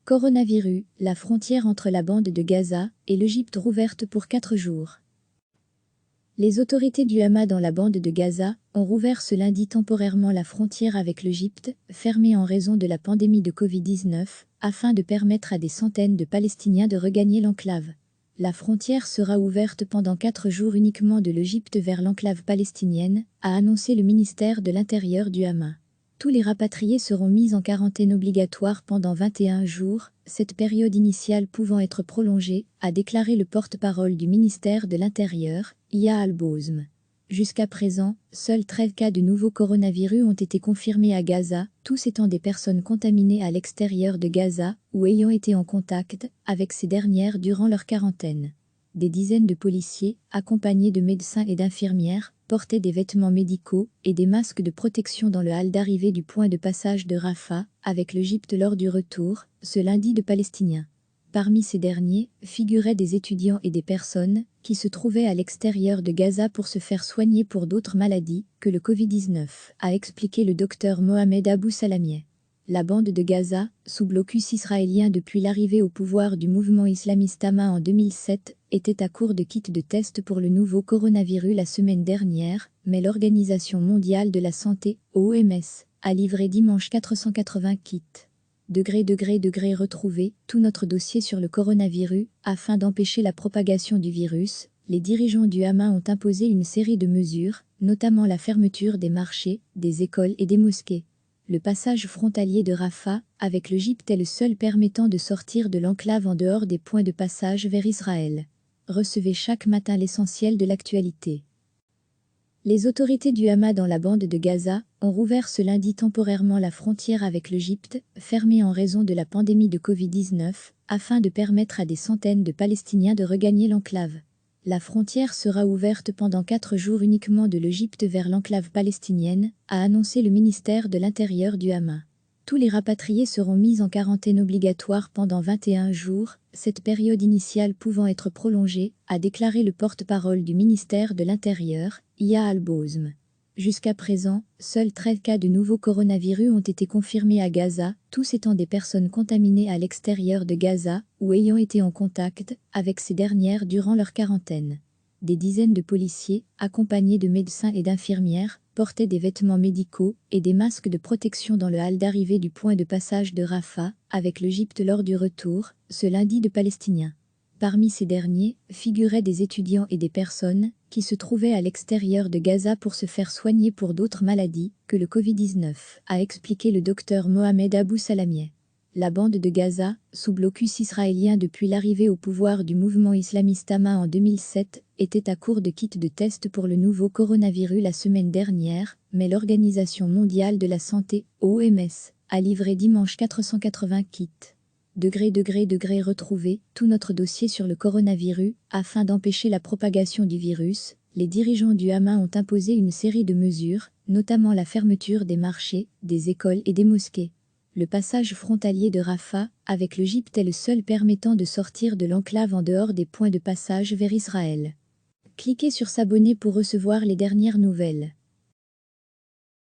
Coronavirus, la frontière entre la bande de Gaza et l'Égypte rouverte pour 4 jours. Les autorités du Hamas dans la bande de Gaza ont rouvert ce lundi temporairement la frontière avec l'Égypte, fermée en raison de la pandémie de Covid-19, afin de permettre à des centaines de Palestiniens de regagner l'enclave. La frontière sera ouverte pendant 4 jours uniquement de l'Égypte vers l'enclave palestinienne, a annoncé le ministère de l'Intérieur du Hamas. Tous les rapatriés seront mis en quarantaine obligatoire pendant 21 jours, cette période initiale pouvant être prolongée, a déclaré le porte-parole du ministère de l'Intérieur, Yahya Al-Bozm. Jusqu'à présent, seuls 13 cas de nouveau coronavirus ont été confirmés à Gaza, tous étant des personnes contaminées à l'extérieur de Gaza ou ayant été en contact avec ces dernières durant leur quarantaine. Des dizaines de policiers, accompagnés de médecins et d'infirmières, portaient des vêtements médicaux et des masques de protection dans le hall d'arrivée du point de passage de Rafah, avec l'Égypte lors du retour, ce lundi de Palestiniens. Parmi ces derniers, figuraient des étudiants et des personnes qui se trouvaient à l'extérieur de Gaza pour se faire soigner pour d'autres maladies que le Covid-19, a expliqué le docteur Mohamed Abou Salamieh. La bande de Gaza, sous blocus israélien depuis l'arrivée au pouvoir du mouvement islamiste Hamas en 2007, était à court de kits de test pour le nouveau coronavirus la semaine dernière, mais l'Organisation mondiale de la santé, OMS, a livré dimanche 480 kits. Retrouver tout notre dossier sur le coronavirus, afin d'empêcher la propagation du virus, les dirigeants du Hamas ont imposé une série de mesures, notamment la fermeture des marchés, des écoles et des mosquées. Le passage frontalier de Rafah, avec l'Égypte est le seul permettant de sortir de l'enclave en dehors des points de passage vers Israël. Recevez chaque matin l'essentiel de l'actualité. Les autorités du Hamas dans la bande de Gaza ont rouvert ce lundi temporairement la frontière avec l'Égypte, fermée en raison de la pandémie de Covid-19, afin de permettre à des centaines de Palestiniens de regagner l'enclave. La frontière sera ouverte pendant 4 jours uniquement de l'Égypte vers l'enclave palestinienne, a annoncé le ministère de l'Intérieur du Hamas. Tous les rapatriés seront mis en quarantaine obligatoire pendant 21 jours, cette période initiale pouvant être prolongée, a déclaré le porte-parole du ministère de l'Intérieur, Yahya Al-Bozm. Jusqu'à présent, seuls 13 cas de nouveau coronavirus ont été confirmés à Gaza, tous étant des personnes contaminées à l'extérieur de Gaza ou ayant été en contact avec ces dernières durant leur quarantaine. Des dizaines de policiers, accompagnés de médecins et d'infirmières, portaient des vêtements médicaux et des masques de protection dans le hall d'arrivée du point de passage de Rafah, avec l'Égypte lors du retour, ce lundi de Palestiniens. Parmi ces derniers, figuraient des étudiants et des personnes qui se trouvaient à l'extérieur de Gaza pour se faire soigner pour d'autres maladies que le Covid-19, a expliqué le docteur Mohamed Abou Salamieh. La bande de Gaza, sous blocus israélien depuis l'arrivée au pouvoir du mouvement islamiste Hamas en 2007, était à court de kits de test pour le nouveau coronavirus la semaine dernière, mais l'Organisation mondiale de la santé, OMS, a livré dimanche 480 kits. Retrouver tout notre dossier sur le coronavirus, afin d'empêcher la propagation du virus, les dirigeants du Hamas ont imposé une série de mesures, notamment la fermeture des marchés, des écoles et des mosquées. Le passage frontalier de Rafah, avec l'Égypte est le seul permettant de sortir de l'enclave en dehors des points de passage vers Israël. Cliquez sur s'abonner pour recevoir les dernières nouvelles.